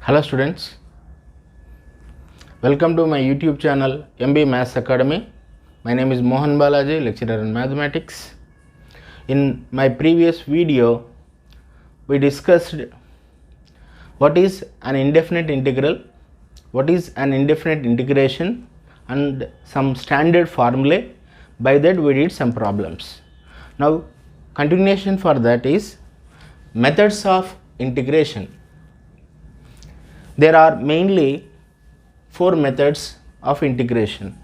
Hello students, welcome to my YouTube channel MB Maths Academy. My name is Mohan Balaji, lecturer in mathematics. In my previous video, we discussed what is an indefinite integral, what is an indefinite integration and some standard formulae. By that we did some problems. Now continuation for that is methods of integration. There are mainly 4 methods of integration.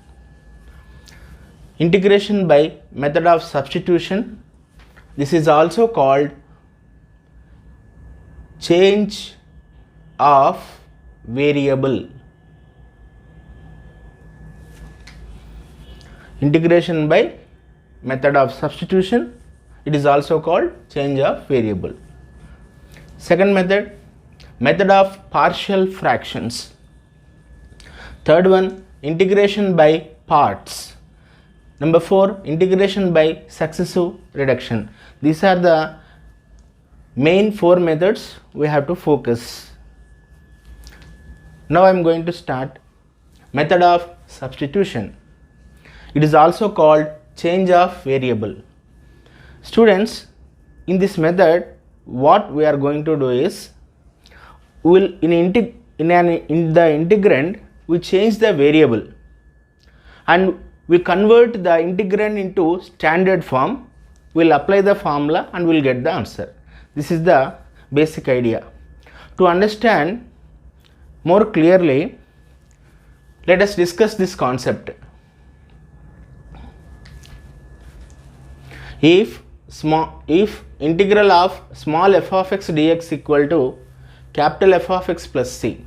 Integration by method of substitution. This is also called change of variable. Integration by method of substitution. It is also called change of variable. Second method, method of partial fractions. Third one, integration by parts. Number 4, integration by successive reduction. These are the main 4 methods we have to focus. Now I am going to start method of substitution. It is also called change of variable. Students, in this method what we are going to do is, we will in the integrand we change the variable and we convert the integrand into standard form. We will apply the formula and we will get the answer. This is the basic idea. To understand more clearly, let us discuss this concept. If integral of small f of x dx equal to capital F of x plus c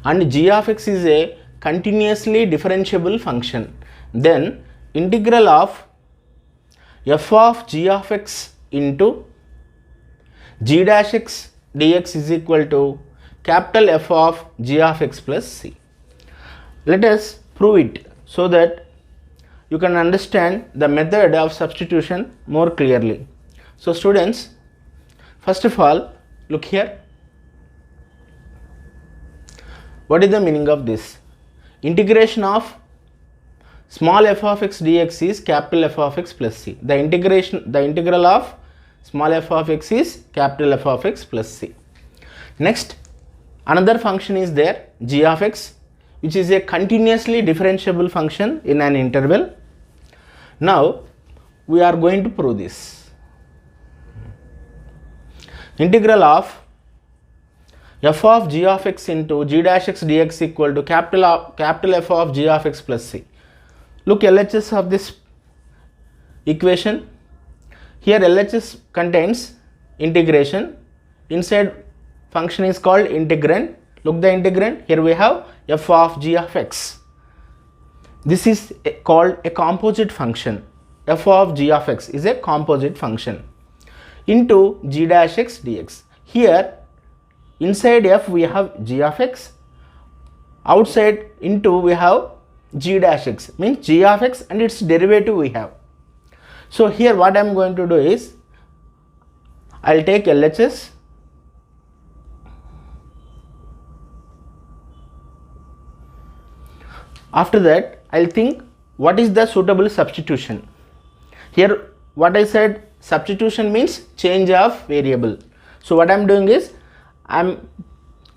and g of x is a continuously differentiable function, then integral of f of g of x into g dash x dx is equal to capital F of g of x plus c. Let us prove it so that you can understand the method of substitution more clearly. So students, first of all, look here. What is the meaning of this? Integration of small f of x dx is capital F of x plus c. The integral of small f of x is capital F of x plus c. Next, another function is there, g of x, which is a continuously differentiable function in an interval. Now we are going to prove this. Integral of f of g of x into g dash x dx equal to capital F of g of x plus c. Look LHS of this equation. Here LHS contains integration. Inside function is called integrand. Look the integrand. Here we have f of g of x. This is called a composite function. F of g of x is a composite function into g dash x dx. Here inside f we have g of x, outside into we have g dash x, means g of x and its derivative we have. So here what I am going to do is, I will take LHS. After that I will think what is the suitable substitution. Here what I said, substitution means change of variable. So what I am doing is, I am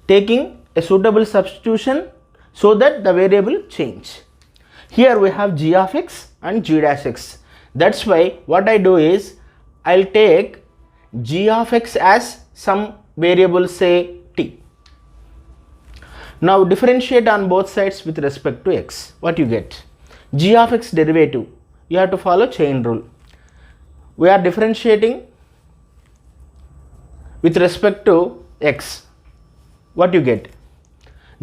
taking a suitable substitution so that the variable change. Here we have g of x and g dash x. That's why what I do is, I will take g of x as some variable, say t. Now differentiate on both sides with respect to x. What you get? G of x derivative. You have to follow chain rule. We are differentiating with respect to x. What you get?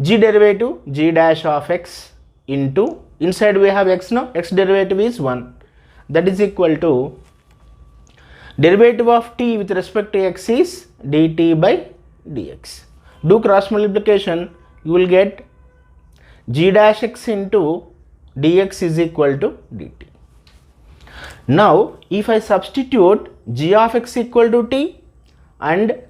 G derivative g dash of x into, inside we have x now, x derivative is 1. That is equal to derivative of t with respect to x is dt by dx. Do cross multiplication, you will get g dash x into dx is equal to dt. Now if I substitute g of x equal to t and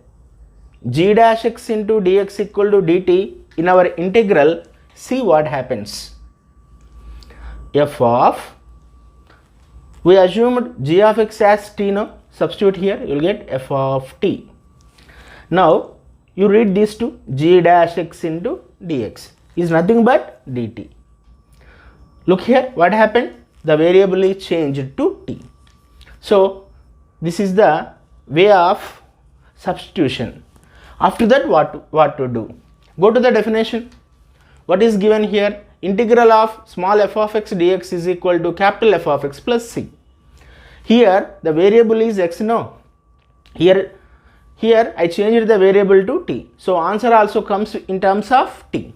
g dash x into dx equal to dt in our integral, see what happens. F of, we assumed g of x as t now, substitute here, you will get f of t. Now you read these two, g dash x into dx is nothing but dt. Look here, what happened? The variable is changed to t. So this is the way of substitution. After that, what to do? Go to the definition. What is given here? Integral of small f of x dx is equal to capital F of x plus c. Here the variable is x now. Here I changed the variable to t. So answer also comes in terms of t.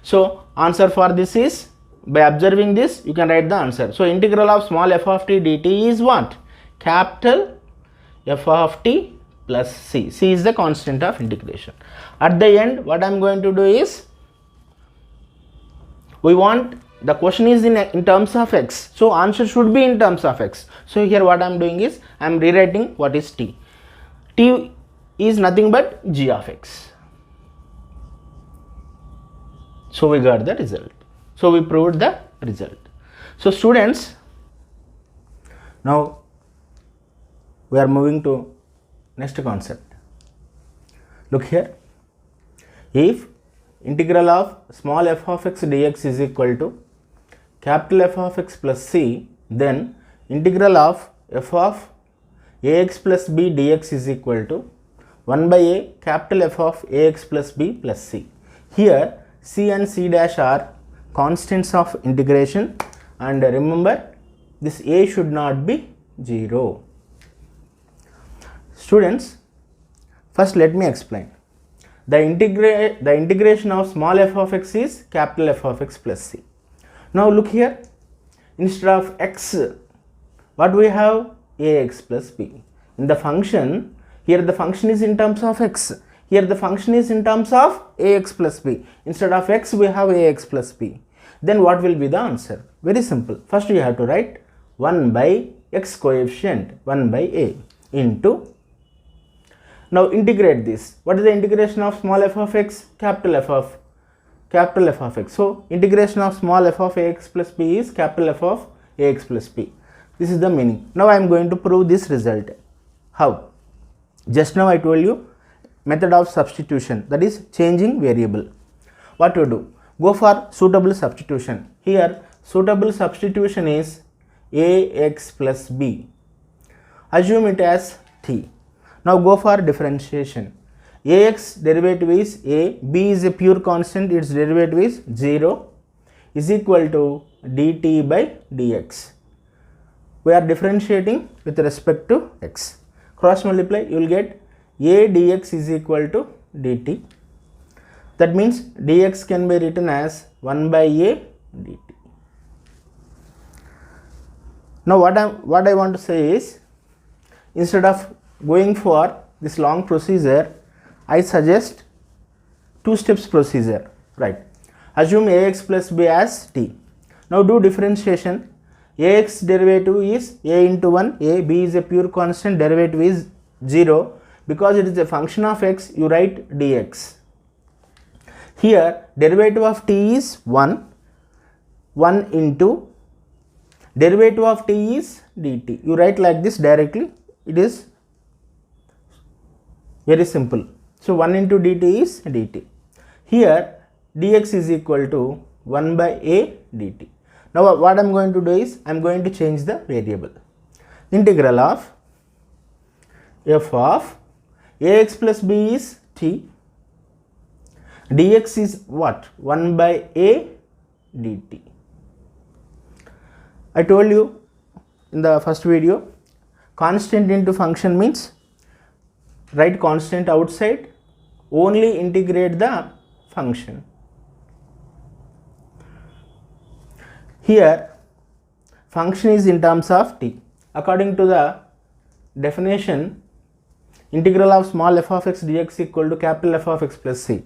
So answer for this is, by observing this you can write the answer. So integral of small f of t dt is what? Capital F of t plus c. C is the constant of integration. At the end, what I am going to do is, we want, the question is in terms of x, so answer should be in terms of x. So here what I am doing is, I am rewriting what is t. T is nothing but g of x. So we got the result. So we proved the result. So students, now we are moving to next concept. Look here. If integral of small f of x dx is equal to capital F of x plus c, then integral of f of ax plus b dx is equal to 1 by a capital F of ax plus b plus c. Here c and c dash are constants of integration, and remember this a should not be 0. Students, first let me explain. The integration of small f of x is capital F of x plus c. Now look here, instead of x, what we have? Ax plus b. In the function, here the function is in terms of x, here the function is in terms of ax plus b. Instead of x we have ax plus b. Then what will be the answer? Very simple. First you have to write 1 by x coefficient 1 by a into, now integrate this. What is the integration of small f of x? Capital F of x. So integration of small f of ax plus b is capital F of ax plus b. This is the meaning. Now I am going to prove this result. How? Just now I told you method of substitution, that is changing variable. What to do? Go for suitable substitution. Here suitable substitution is ax plus b. Assume it as t. Now go for differentiation. Ax derivative is a, b is a pure constant, its derivative is 0, is equal to dt by dx. We are differentiating with respect to x. Cross multiply, you will get a dx is equal to dt. That means dx can be written as 1 by a dt. Now what I want to say is, instead of going for this long procedure, I suggest 2 steps procedure, right? Assume ax plus b as t. Now do differentiation. Ax derivative is a into 1, a, b is a pure constant, derivative is 0. Because it is a function of x, you write dx. Here derivative of t is 1 into derivative of t is dt. You write like this directly, it is very simple. So 1 into dt is dt. Here dx is equal to 1 by a dt. Now what I am going to do is, I am going to change the variable. Integral of f of ax plus b is t, dx is what? 1 by a dt. I told you in the first video, constant into function means write constant outside, only integrate the function. Here function is in terms of t. According to the definition, integral of small f of x dx equal to capital F of x plus c.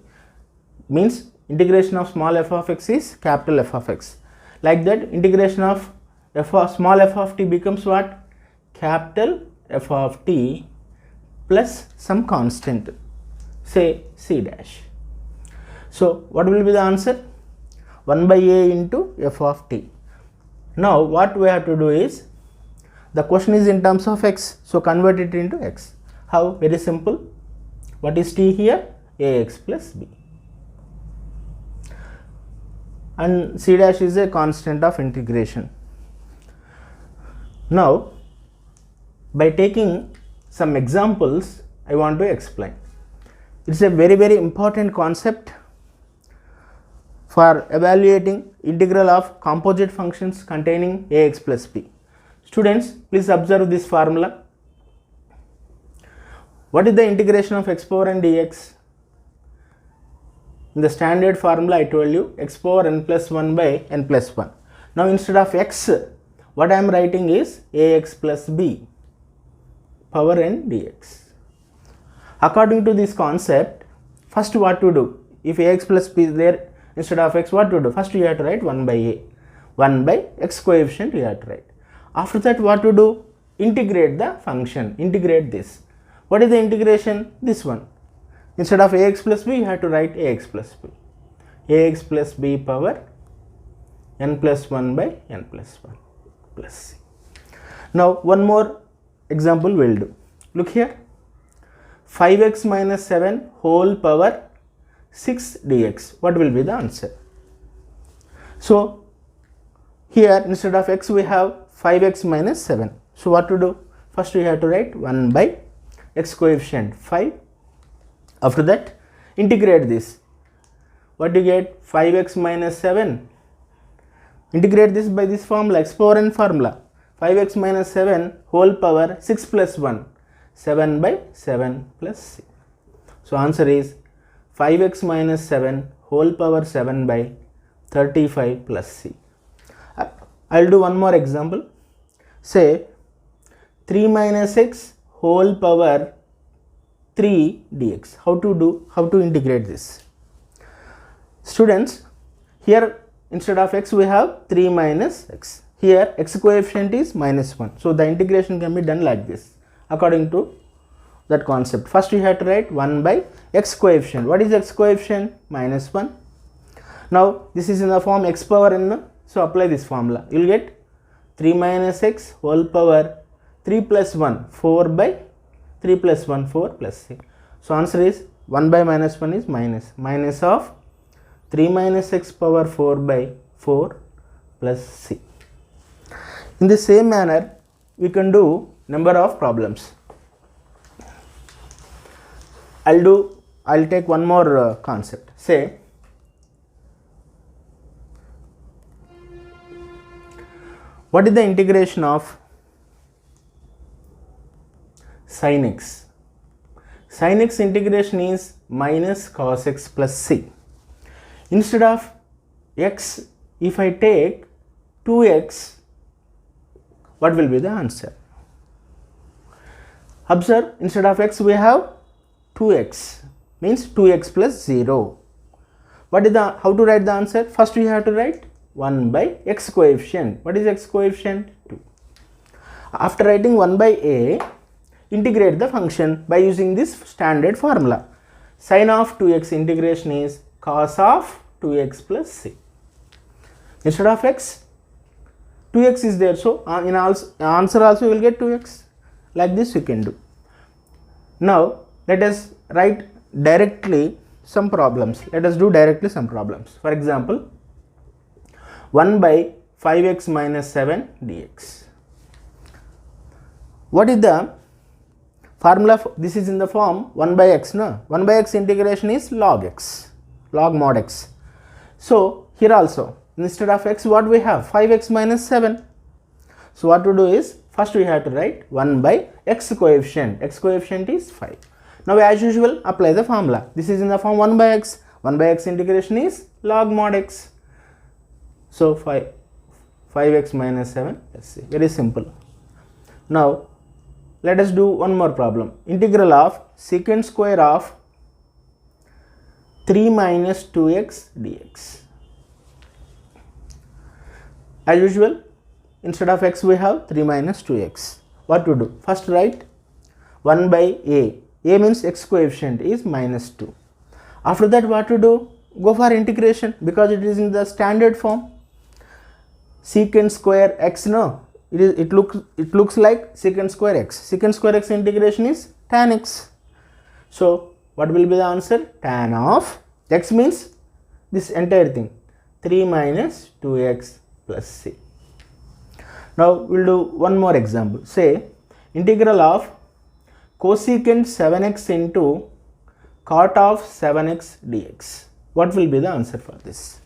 Means integration of small f of x is capital F of x. Like that, integration of small f of t becomes what? Capital F of t plus some constant. say c dash. So what will be the answer? 1 by a into f of t. Now what we have to do is, the question is in terms of x, so convert it into x. How? Very simple. What is t here? Ax plus b. And c dash is a constant of integration. Now by taking some examples, I want to explain. It's a very important concept for evaluating integral of composite functions containing ax plus b. Students, please observe this formula. What is the integration of x power n dx? In the standard formula I told you, x power n plus 1 by n plus 1. Now instead of x, what I am writing is ax plus b power n dx. According to this concept, first what to do? If ax plus b is there instead of x, what to do? First you have to write 1 by a. 1 by x coefficient you have to write. After that what to do? Integrate the function. Integrate this. What is the integration? This one. Instead of ax plus b, you have to write ax plus b. Ax plus b power n plus 1 by n plus 1 plus c. Now one more example will do. Look here. 5x minus 7 whole power 6 dx. What will be the answer? So here instead of x we have 5x minus 7. So what to do? First we have to write 1 by x coefficient 5. After that integrate this. What do you get? 5x minus 7. Integrate this by this formula, x power n formula. 5x minus 7 whole power 6 plus 1. 7 by 7 plus c. So answer is 5x minus 7 whole power 7 by 35 plus c. I will do one more example. Say 3 minus x whole power 3 dx. How to integrate this? Students, here instead of x we have 3 minus x. Here x coefficient is minus 1. So the integration can be done like this according to that concept. First you have to write 1 by x coefficient. What is x coefficient? Minus 1. Now this is in the form x power n. So apply this formula. You will get 3 minus x whole power 3 plus 1 4 by 3 plus 1 4 plus c. So answer is 1 by minus 1 is minus of 3 minus x power 4 by 4 plus c. In the same manner we can do number of problems. I'll take one more concept. Say what is the integration of sin x? Sin x integration is minus cos x plus c. Instead of x, if I take 2x, what will be the answer? Observe, instead of x we have 2x, means 2x plus 0. What is the, how to write the answer? First we have to write 1 by x coefficient. What is x coefficient? 2. After writing 1 by a, integrate the function by using this standard formula. Sin of 2x integration is cos of 2x plus c. Instead of x, 2x is there, so in answer also you will get 2x. Like this you can do. Now let us write directly some problems. Let us do directly some problems. For example, 1 by 5x minus 7 dx. What is the formula? This is in the form 1 by x. No? 1 by x integration is log x, log mod x. So here also instead of x what we have? 5x minus 7. So what to do is first we have to write 1 by x coefficient. X coefficient is 5. Now as usual apply the formula. This is in the form 1 by x. 1 by x integration is log mod x. So 5x minus 7. Let's see. Very simple. Now let us do one more problem. Integral of secant square of 3 minus 2x dx. As usual, instead of x we have 3 minus 2x. What to do? First write 1 by a. A means x coefficient is minus 2. After that, what to do? Go for integration because it is in the standard form. Secant square x, no, it looks like secant square x. Secant square x integration is tan x. So what will be the answer? Tan of x means this entire thing, 3 minus 2x plus c. Now we'll do one more example. Say integral of cosecant 7x into cot of 7x dx. What will be the answer for this?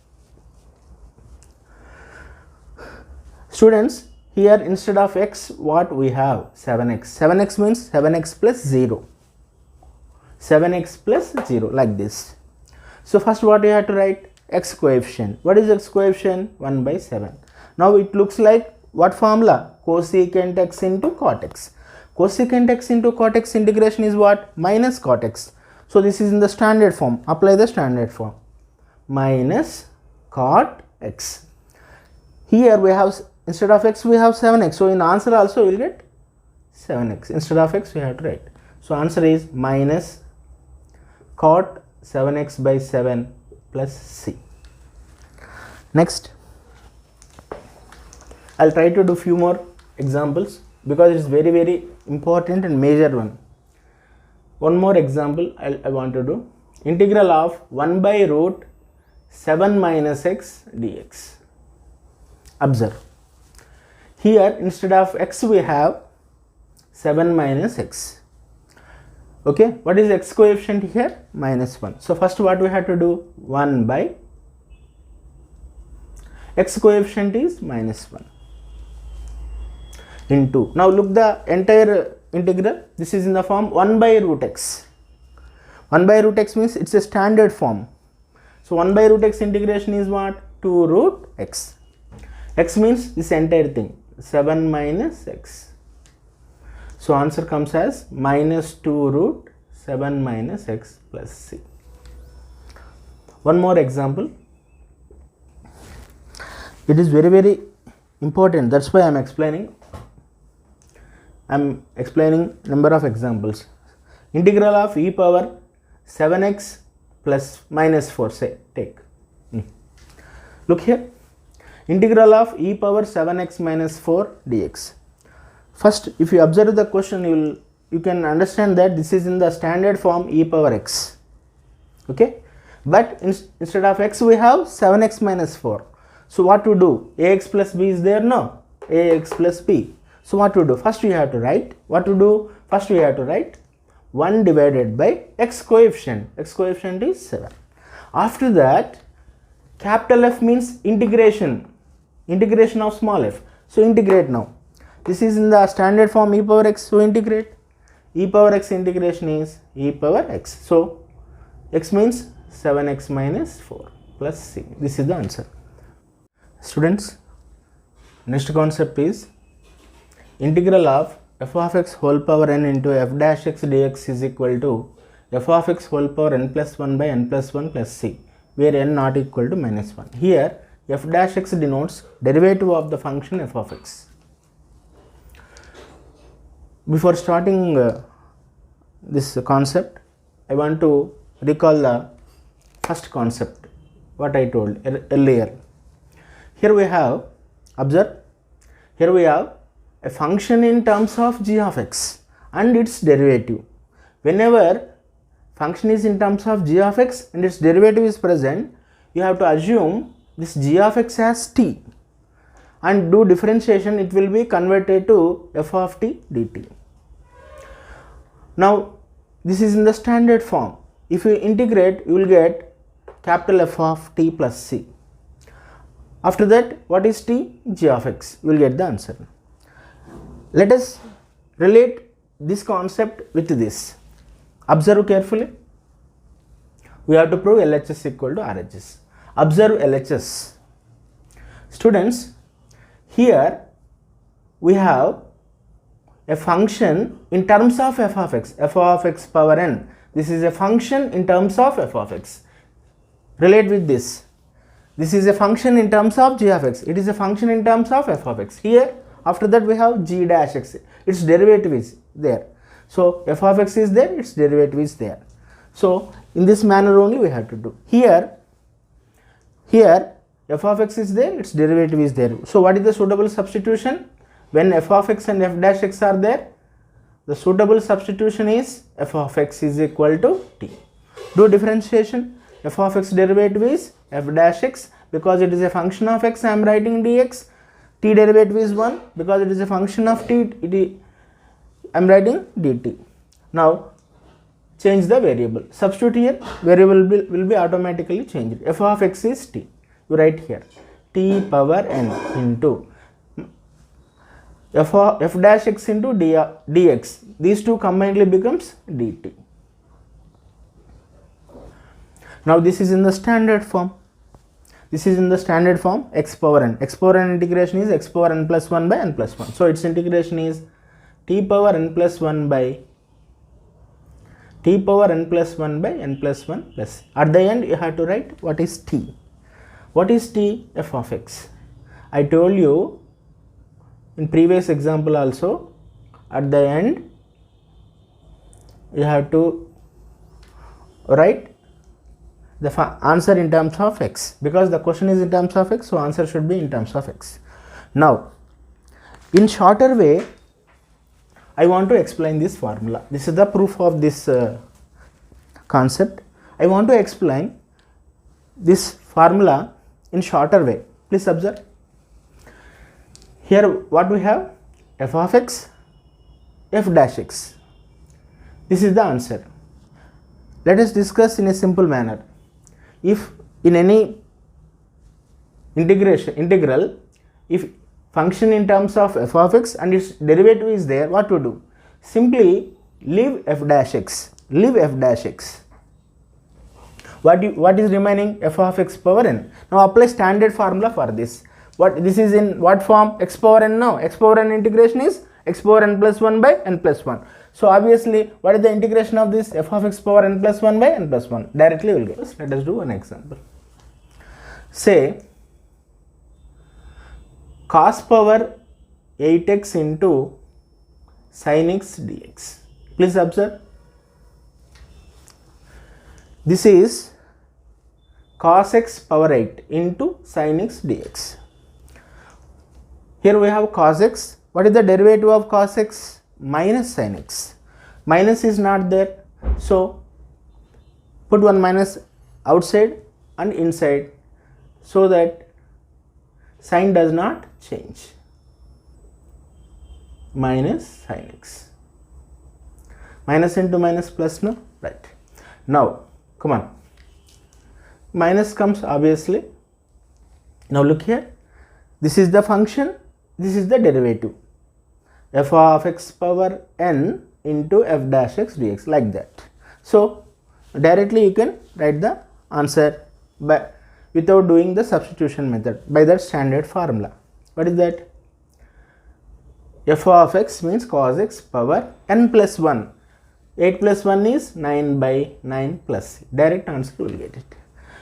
Students, here instead of x, what we have? 7x. 7x means 7x plus 0. 7x plus 0, like this. So first what you have to write? X coefficient. What is x coefficient? 1 by 7. Now it looks like what formula? Cosecant x into cot x. Cosecant x into cot x integration is what? Minus cot x. So this is in the standard form. Apply the standard form. Minus cot x. Here we have, instead of x we have 7x. So in answer also we will get 7x. Instead of x we have to write. So answer is minus cot 7x by 7 plus c. Next, I'll try to do few more examples because it is very, very important and major one. One more example I want to do. Integral of 1 by root 7 minus x dx. Observe. Here instead of x we have 7 minus x. Okay, what is x coefficient here? Minus 1. So first what we have to do? 1 by x coefficient is minus 1 into. Now look the entire integral. This is in the form 1 by root x. 1 by root x means it's a standard form. So 1 by root x integration is what? 2 root x. X means this entire thing, 7 minus x. So answer comes as minus 2 root 7 minus x plus c. One more example. It is very, very important. That's why I am explaining. I am explaining number of examples. Integral of e power 7x plus minus 4, say, take. Look here. Integral of e power 7x minus 4 dx. First, if you observe the question, you can understand that this is in the standard form e power x. Okay, but instead of x we have 7x minus 4. So what to do? Ax plus b is there? No, ax plus b. So what to do? First we have to write. What to do? First we have to write 1 divided by x coefficient. X coefficient is 7. After that, capital F means integration. Integration of small f. So integrate now. This is in the standard form e power x. So integrate. E power x integration is e power x. So x means 7x minus 4 plus c. This is the answer. Students, next concept is integral of f of x whole power n into f dash x dx is equal to f of x whole power n plus 1 by n plus 1 plus c, where n not equal to minus 1. Here f dash x denotes derivative of the function f of x. Before starting this concept, I want to recall the first concept, what I told earlier. Here we have, observe, here we have a function in terms of g of x and its derivative. Whenever function is in terms of g of x and its derivative is present, you have to assume this g of x as t and do differentiation. It will be converted to f of t dt. Now this is in the standard form. If you integrate, you will get capital F of t plus c. After that, what is t? G of x. You will get the answer. Let us relate this concept with this. Observe carefully. We have to prove LHS equal to RHS. Observe LHS. Students, here we have a function in terms of f of x power n. This is a function in terms of f of x. Relate with this. This is a function in terms of g of x. It is a function in terms of f of x. Here, after that we have g dash x. Its derivative is there. So f of x is there, its derivative is there. So in this manner only we have to do. Here f of x is there, its derivative is there. So what is the suitable substitution? When f of x and f dash x are there, the suitable substitution is f of x is equal to t. Do differentiation. F of x derivative is f dash x, because it is a function of x I am writing dx. T derivative is 1, because it is a function of t, I am writing dt. Now change the variable. Substitute here, variable will be automatically changed. F of x is t. You write here t power n into f dash x into dx. These two combinedly becomes dt. Now this is in the standard form. This is in the standard form x power n. X power n integration is x power n plus 1 by n plus 1. So its integration is t power n plus 1 by t power n plus 1 by n plus 1 plus. At the end you have to write what is t. What is t? F of x. I told you in previous example also, at the end you have to write the answer in terms of x, because the question is in terms of x, so answer should be in terms of x. Now in shorter way I want to explain this formula. This is the proof of this concept. I want to explain this formula in shorter way. Please observe. Here what we have? F of x, f dash x. This is the answer. Let us discuss in a simple manner. If in any integral, if function in terms of f of x and its derivative is there, what to do? Simply leave f dash x. Leave f dash x. What is remaining? F of x power n. Now apply standard formula for this. This is in what form? X power n. Now x power n integration is x power n plus 1 by n plus 1. So obviously what is the integration of this? F of x power n plus 1 by n plus 1. Directly we will get. Let us do an example. Say cos power 8x into sin x dx. Please observe. This is cos x power 8 into sin x dx. Here we have cos x. What is the derivative of cos x? Minus sin x. Minus is not there, so put one minus outside and inside, so that sign does not change. Minus sin x. Minus into minus plus, no? Right. Now come on. Minus comes obviously. Now look here. This is the function. This is the derivative. F of x power n into f dash x dx, like that. So directly you can write the answer without doing the substitution method by that standard formula. What is that? F of x means cos x power n plus 1. 8 plus 1 is 9 by 9 plus c. Direct answer you will get it.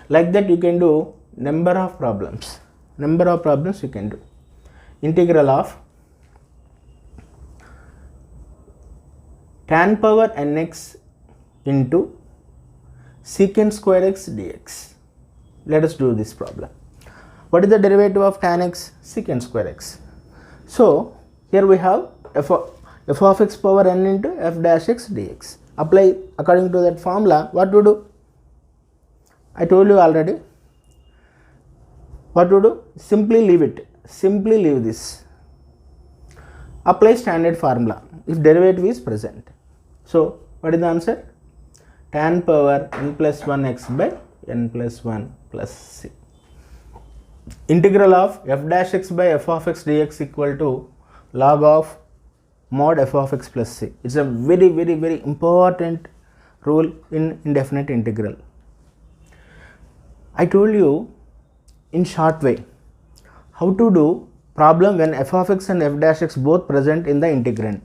Like that you can do number of problems. Number of problems you can do. Integral of tan power nx into secant square x dx. Let us do this problem. What is the derivative of tan x? Secant square x. So here we have f of x power n into f dash x dx. Apply according to that formula. What to do? I told you already. What to do? Simply leave it. Simply leave this. Apply standard formula if derivative is present. So what is the answer? Tan power n plus 1 x by n plus 1 plus c. Integral of f dash x by f of x dx equal to log of mod f of x plus c. It's a very important rule in indefinite integral. I told you in short way how to do problem when f of x and f dash x both present in the integrand.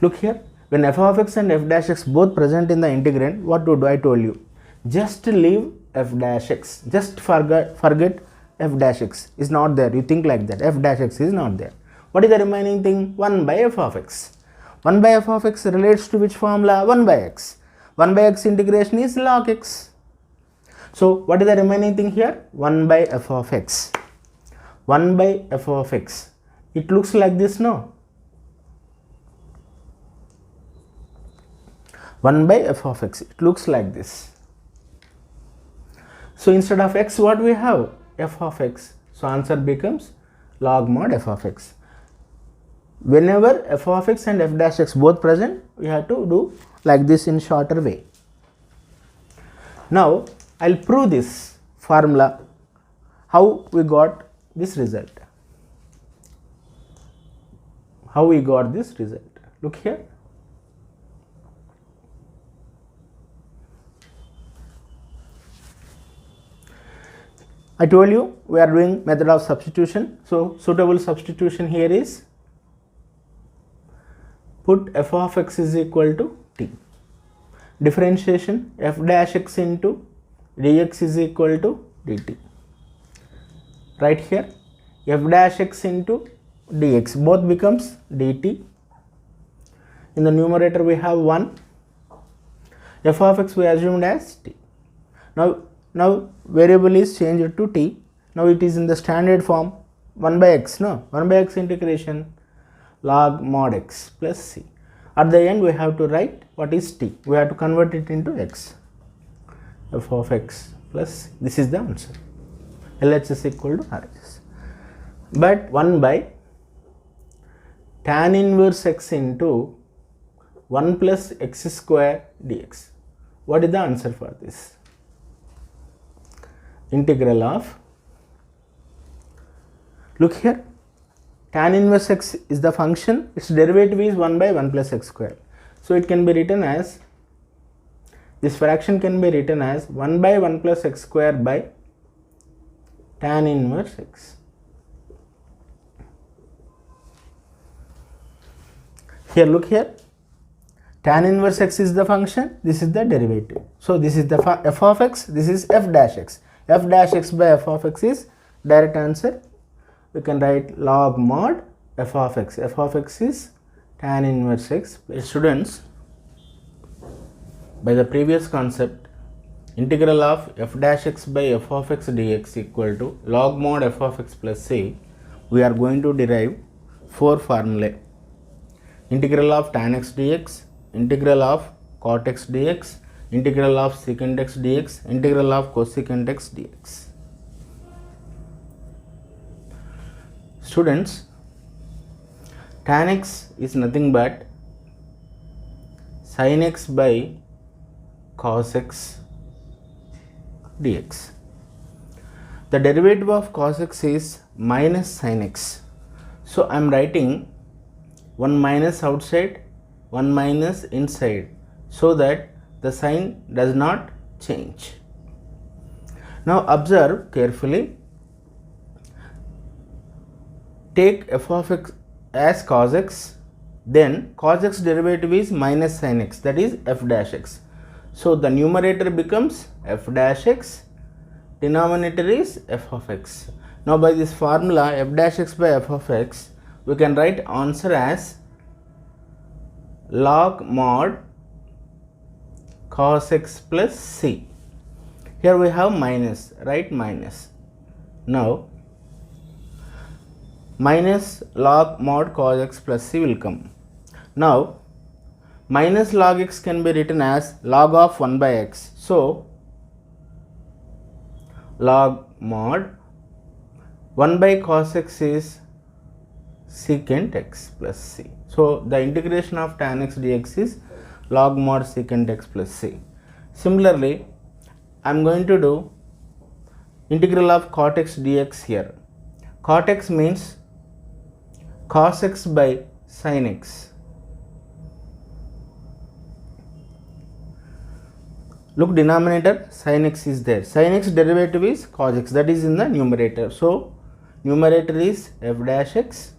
Look here, when f of x and f dash x both present in the integrand, what to do? I told you, just leave f dash x, just forget f dash x is not there. You think like that, f dash x is not there. What is the remaining thing? 1 by f of x. 1 by f of x relates to which formula? 1 by x. 1 by x integration is log x. So what is the remaining thing here? 1 by f of x. 1 by f of x. It looks like this, no? 1 by f of x. It looks like this. So instead of x, what we have? F of x. So answer becomes log mod f of x. Whenever f of x and f dash x both present, we have to do like this in shorter way. Now I'll prove this formula, how we got this result. How we got this result. Look here. I told you we are doing method of substitution. So suitable substitution here is put f of x is equal to t. Differentiation f dash x into dx is equal to dt. Right here f dash x into dx both becomes dt. In the numerator we have 1. F of x we assumed as t. Now variable is changed to t. Now it is in the standard form 1 by x, no? 1 by x integration log mod x plus c. At the end we have to write what is t. We have to convert it into x. F of x plus c. This is the answer. LHS equal to RHS. But 1 by tan inverse x into 1 plus x square dx. What is the answer for this? Integral of, look here, tan inverse x is the function, its derivative is 1 by 1 plus x square. So it can be written as, this fraction can be written as 1 by 1 plus x square by tan inverse x. Here, look here, tan inverse x is the function, this is the derivative. So this is the f of x, this is f dash x. F dash x by f of x is direct answer. We can write log mod f of x. F of x is tan inverse x. Students, by the previous concept, integral of f dash x by f of x dx equal to log mod f of x plus c, we are going to derive 4 formulae. Integral of tan x dx, integral of cot x dx, integral of secant x dx, integral of cosecant x dx. Students, tan x is nothing but sin x by cos x dx. The derivative of cos x is minus sin x. So I am writing 1 minus outside, 1 minus inside, so that the sign does not change. Now observe carefully. Take f of x as cos x, then cos x derivative is minus sin x, that is f dash x. So the numerator becomes f dash x, denominator is f of x. Now by this formula f dash x by f of x, we can write answer as log mod cos x plus c. Here we have minus, right, minus. Now minus log mod cos x plus c will come. Now minus log x can be written as log of 1 by x. So log mod 1 by cos x is secant x plus c. So the integration of tan x dx is log mod secant x plus c. Similarly, I am going to do integral of cot x dx here. Cot x means cos x by sin x. Look, denominator sin x is there. Sin x derivative is cos x, that is in the numerator. So numerator is f dash x,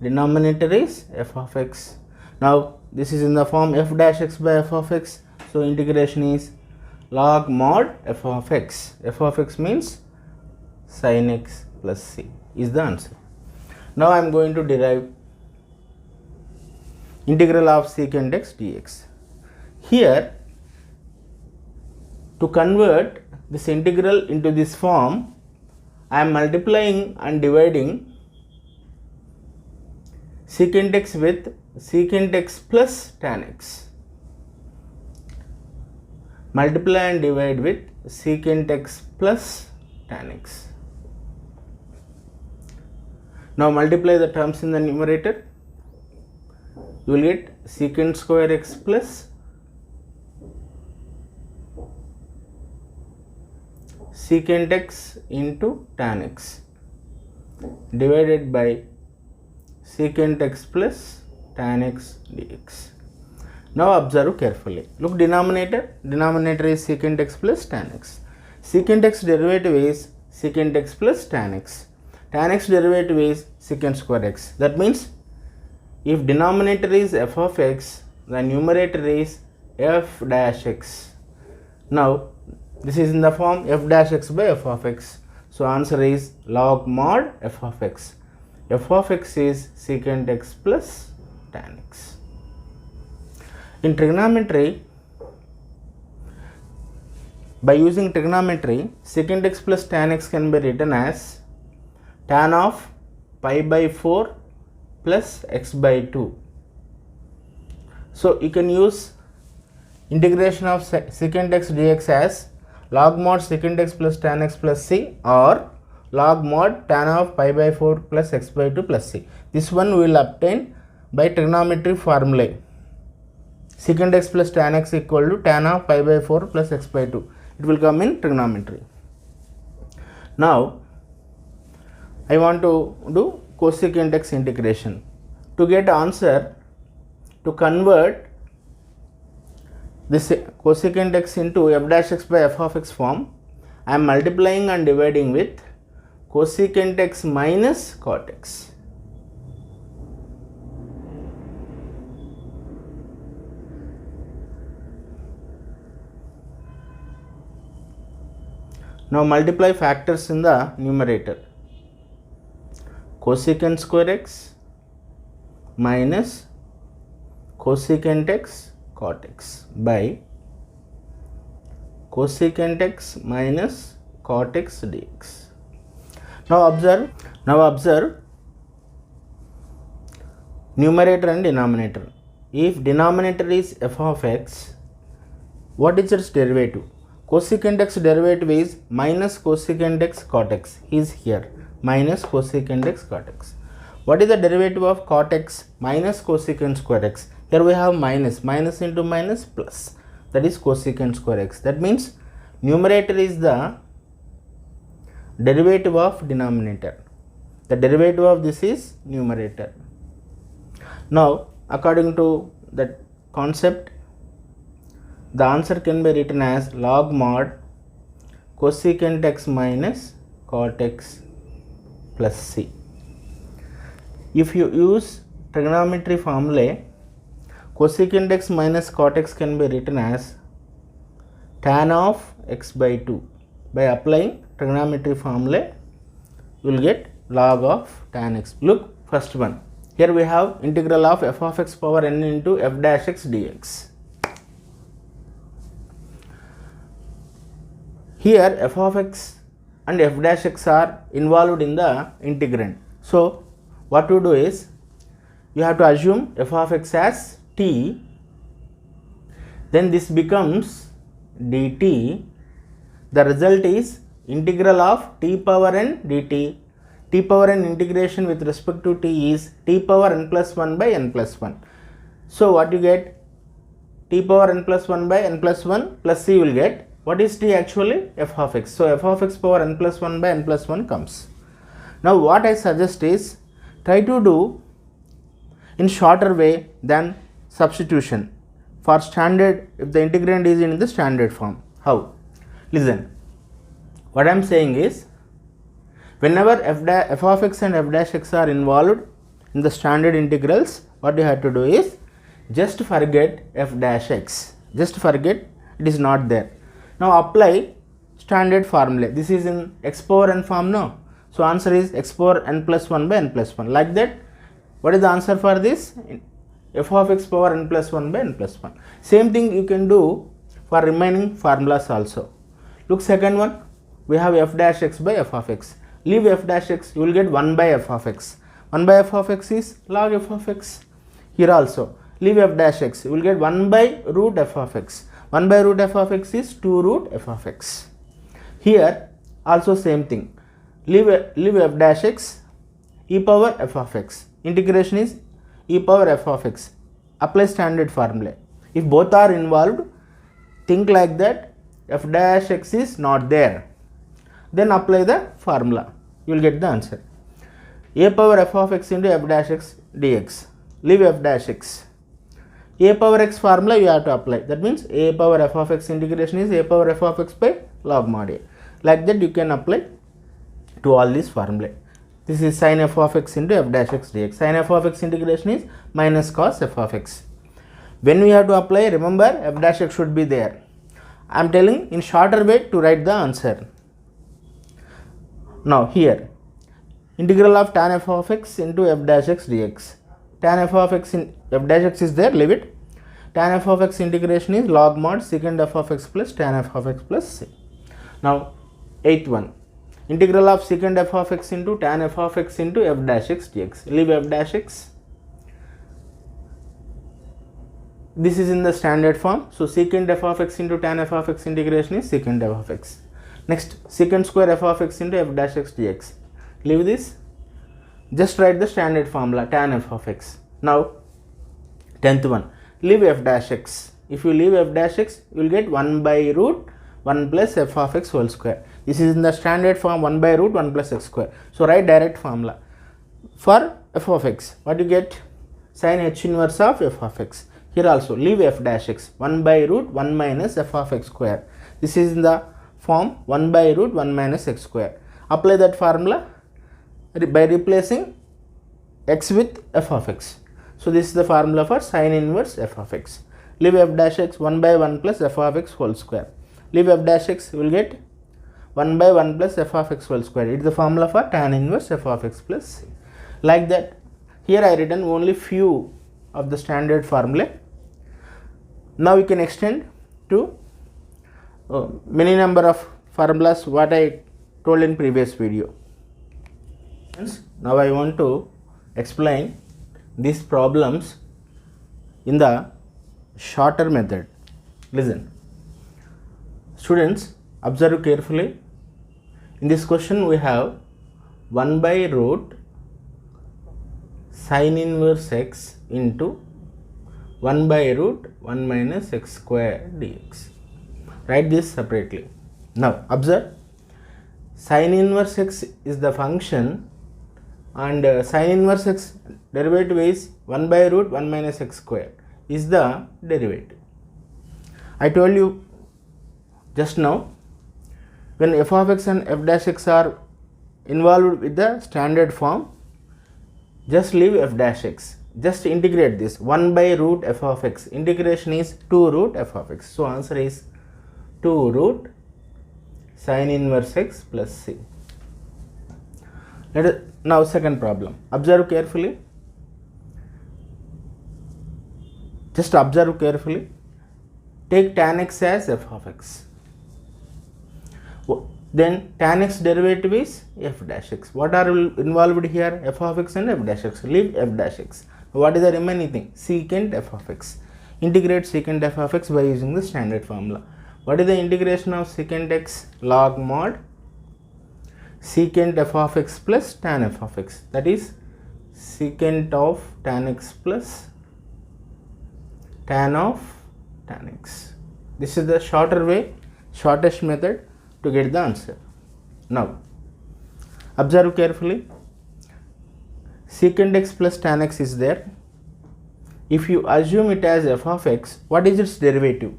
denominator is f of x. Now this is in the form f dash x by f of x. So integration is log mod f of x. F of x means sin x plus c is the answer. Now I am going to derive integral of secant x dx. Here, to convert this integral into this form, I am multiplying and dividing secant x with secant x plus tan x. Multiply and divide with secant x plus tan x. Now multiply the terms in the numerator. You will get secant square x plus secant x into tan x divided by secant x plus tan x dx. Now observe carefully. Look, denominator is secant x plus tan x. Secant x derivative is secant x plus tan x. Tan x derivative is secant square x. That means if denominator is f of x, the numerator is f dash x. Now this is in the form f dash x by f of x. So answer is log mod f of x. F of x is secant x plus tan x. In trigonometry, by using trigonometry, secant x plus tan x can be written as tan of pi by 4 plus x by 2. So you can use integration of secant x dx as log mod secant x plus tan x plus c, or log mod tan of pi by 4 plus x by 2 plus c. This one we will obtain by trigonometry formulae. Secant x plus tan x equal to tan of pi by 4 plus x by 2. It will come in trigonometry. Now I want to do cosecant x integration. To get answer, to convert this cosecant x into f dash x by f of x form, I am multiplying and dividing with cosecant x minus cot x. Now multiply factors in the numerator. Cosecant square x minus cosecant x cot x by cosecant x minus cot x dx. Now observe numerator and denominator. If denominator is f of x, what is its derivative? Cosecant x derivative is minus cosecant x cot x, is here, minus cosecant x cot x. What is the derivative of cot x minus cosecant square x? Here we have minus into minus plus, that is cosecant square x. That means numerator is the derivative of denominator. The derivative of this is numerator. Now according to that concept, the answer can be written as log mod cosecant x minus cot x plus c. If you use trigonometry formulae, cosecant x minus cot x can be written as tan of x by 2. By applying trigonometry formulae, you will get log of tan x. Look, first one. Here we have integral of f of x power n into f dash x dx. Here f of x and f dash x are involved in the integrand. So what to do is, you have to assume f of x as t, then this becomes dt. The result is integral of t power n dt. T power n integration with respect to t is t power n plus 1 by n plus 1. So what you get? T power n plus 1 by n plus 1 plus c will get. What is t actually? F of x. So f of x power n plus 1 by n plus 1 comes. Now what I suggest is, try to do in shorter way than substitution for standard, if the integrand is in the standard form. How? Listen, what I am saying is, whenever f of x and f dash x are involved in the standard integrals, what you have to do is just forget f dash x. Just forget, it is not there. Now apply standard formula. This is in x power n form, no? So answer is x power n plus 1 by n plus 1. Like that, what is the answer for this? f of x power n plus 1 by n plus 1. Same thing you can do for remaining formulas also. Look, second one, we have f dash x by f of x. Leave f dash x, you will get 1 by f of x. 1 by f of x is log f of x. Here also, leave f dash x, you will get 1 by root f of x. 1 by root f of x is 2 root f of x. Here also same thing. Leave f dash x, e power f of x. Integration is e power f of x. Apply standard formula. If both are involved, think like that f dash x is not there. Then apply the formula. You will get the answer. A power f of x into f dash x dx. Leave f dash x. A power x formula you have to apply. That means a power f of x integration is a power f of x by log mod a. Like that you can apply to all these formulae. This is sin f of x into f dash x dx. Sin f of x integration is minus cos f of x. When we have to apply, remember f dash x should be there. I am telling in shorter way to write the answer. Now here, integral of tan f of x into f dash x dx. Tan f of x in f dash x is there, leave it. Tan f of x integration is log mod secant f of x plus tan f of x plus c. Now, eighth one. Integral of secant f of x into tan f of x into f dash x dx. Leave f dash x. This is in the standard form. So, secant f of x into tan f of x integration is secant f of x. Next, secant square f of x into f dash x dx. Leave this. Just write the standard formula tan f of x. Now, 10th one. Leave f dash x. If you leave f dash x, you will get 1 by root 1 plus f of x whole square. This is in the standard form 1 by root 1 plus x square. So, write direct formula. For f of x, what you get? Sin h inverse of f of x. Here also, leave f dash x. 1 by root 1 minus f of x square. This is in the form 1 by root 1 minus x square. Apply that formula by replacing x with f of x. So, this is the formula for sin inverse f of x. Leave f dash x 1 by 1 plus f of x whole square. Leave f dash x, you will get 1 by 1 plus f of x whole square. It is the formula for tan inverse f of x plus c. Like that, here I written only few of the standard formula. Now we can extend to many number of formulas what I told in previous video. Now I want to explain these problems in the shorter method. Listen. Students, observe carefully. In this question we have 1 by root sin inverse x into 1 by root 1 minus x square dx. Write this separately. Now observe, sin inverse x is the function and sin inverse x derivative is 1 by root 1 minus x square is the derivative. I told you just now, when f of x and f dash x are involved with the standard form, just leave f dash x. Just integrate this 1 by root f of x. Integration is 2 root f of x. So, answer is 2 root sin inverse x plus c. Now, second problem. Observe carefully. Just observe carefully. Take tan x as f of x. Then tan x derivative is f dash x. What are involved here? F of x and f dash x. Leave f dash x. What is the remaining thing? Secant f of x. Integrate secant f of x by using the standard formula. What is the integration of secant x? Log mod secant f of x plus tan f of x. That is secant of tan x plus tan of tan x. This is the shorter way, shortest method to get the answer. Now, observe carefully. Secant x plus tan x is there. If you assume it as f of x, what is its derivative?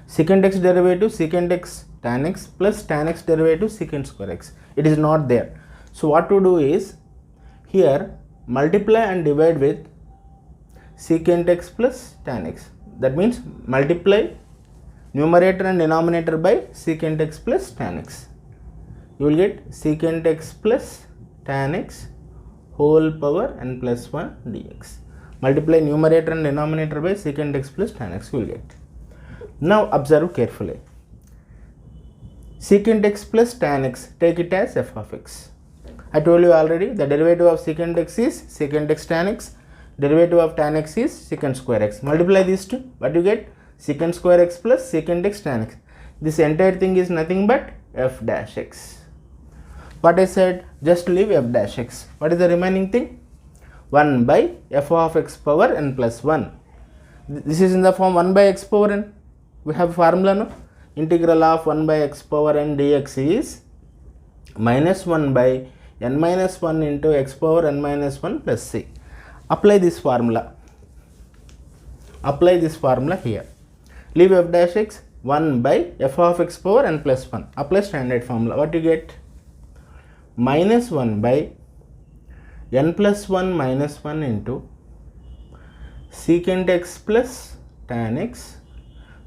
Secant x derivative secant x tan x plus tan x derivative secant square x. It is not there. So, what to do is, here multiply and divide with secant x plus tan x. That means multiply numerator and denominator by secant x plus tan x. You will get secant x plus tan x whole power n plus 1 dx. Multiply numerator and denominator by secant x plus tan x, you will get. Now observe carefully. Secant x plus tan x, take it as f of x. I told you already, the derivative of secant x is secant x tan x, derivative of tan x is secant square x. Multiply these two, what you get? Secant square x plus secant x tan x. This entire thing is nothing but f dash x. What I said, just leave f dash x. What is the remaining thing? 1 by f of x power n plus 1. This is in the form 1 by x power n. We have formula, no? Integral of 1 by x power n dx is minus 1 by n minus 1 into x power n minus 1 plus c. Apply this formula. Apply this formula here. Leave f dash x, 1 by f of x power n plus 1. Apply standard formula. What you get? Minus 1 by n plus 1 minus 1 into secant x plus tan x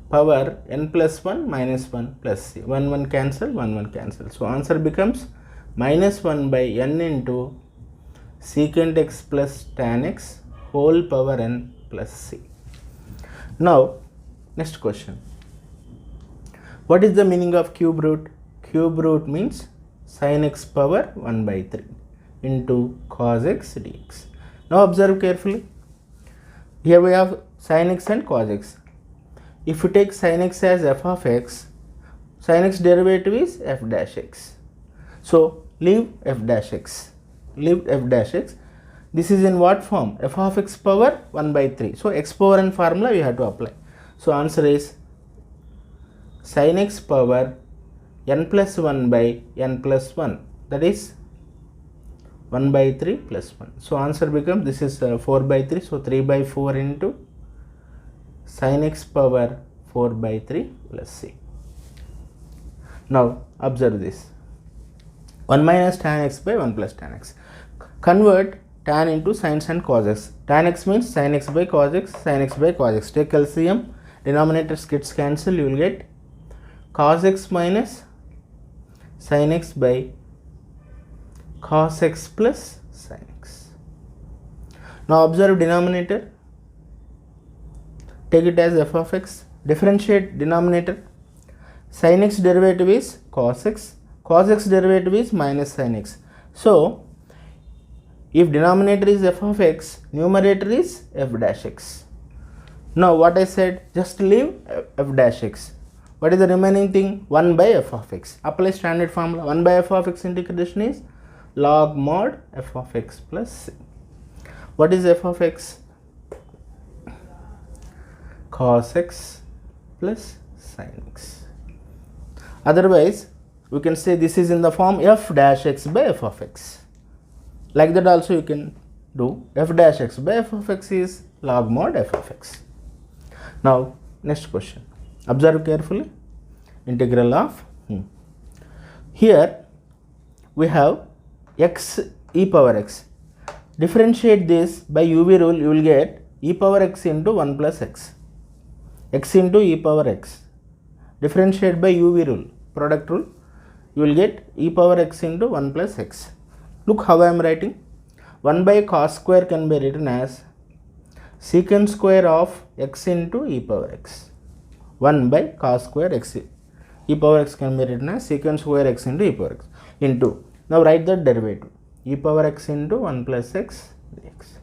power n plus 1 minus 1 plus c. 1 1 cancel, 1 1 cancel. So answer becomes minus 1 by n into secant x plus tan x whole power n plus c. Now next question. What is the meaning of cube root? Cube root means sin x power 1 by 3 into cos x dx. Now observe carefully. Here we have sin x and cos x. If you take sin x as f of x, sin x derivative is f dash x. So leave f dash x. Leave f dash x. This is in what form? F of x power 1 by 3. So x power n formula we have to apply. So answer is sin x power n plus 1 by n plus 1. That is 1 by 3 plus 1. So answer becomes, this is 4 by 3. So 3 by 4 into sin x power 4 by 3 plus c. Now observe this. 1 minus tan x by 1 plus tan x. Convert tan into sines and cos x. Tan x means sin x by cos x, sin x by cos x. Take LCM, denominators gets cancel, you will get cos x minus sin x by cos x plus sin x. Now observe denominator. Take it as f of x. Differentiate denominator. Sin x derivative is cos x. Cos x derivative is minus sin x. So if denominator is f of x, numerator is f dash x. Now what I said, just leave f dash x. What is the remaining thing? 1 by f of x. Apply standard formula. 1 by f of x integration is log mod f of x plus c. What is f of x? Cos x plus sin x. Otherwise, we can say this is in the form f dash x by f of x. Like that also you can do. F dash x by f of x is log mod f of x. Now next question. Observe carefully. Integral of here we have x e power x. Differentiate this by UV rule, you will get e power x into 1 plus x. X into e power x. Differentiate by UV rule, product rule, you will get e power x into 1 plus x. Look how I am writing. 1 by cos square can be written as secant square of x into e power x. 1 by cos square x. E power x can be written as secant square x into e power x into. Now write the derivative. E power x into 1 plus x dx.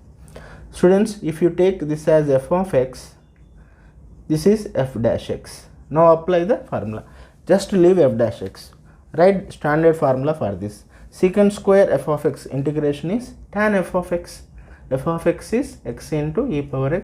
Students, if you take this as f of x, this is f dash x. Now apply the formula. Just leave f dash x. Write standard formula for this. Secant square f of x integration is tan f of x. F of x is x into e power x.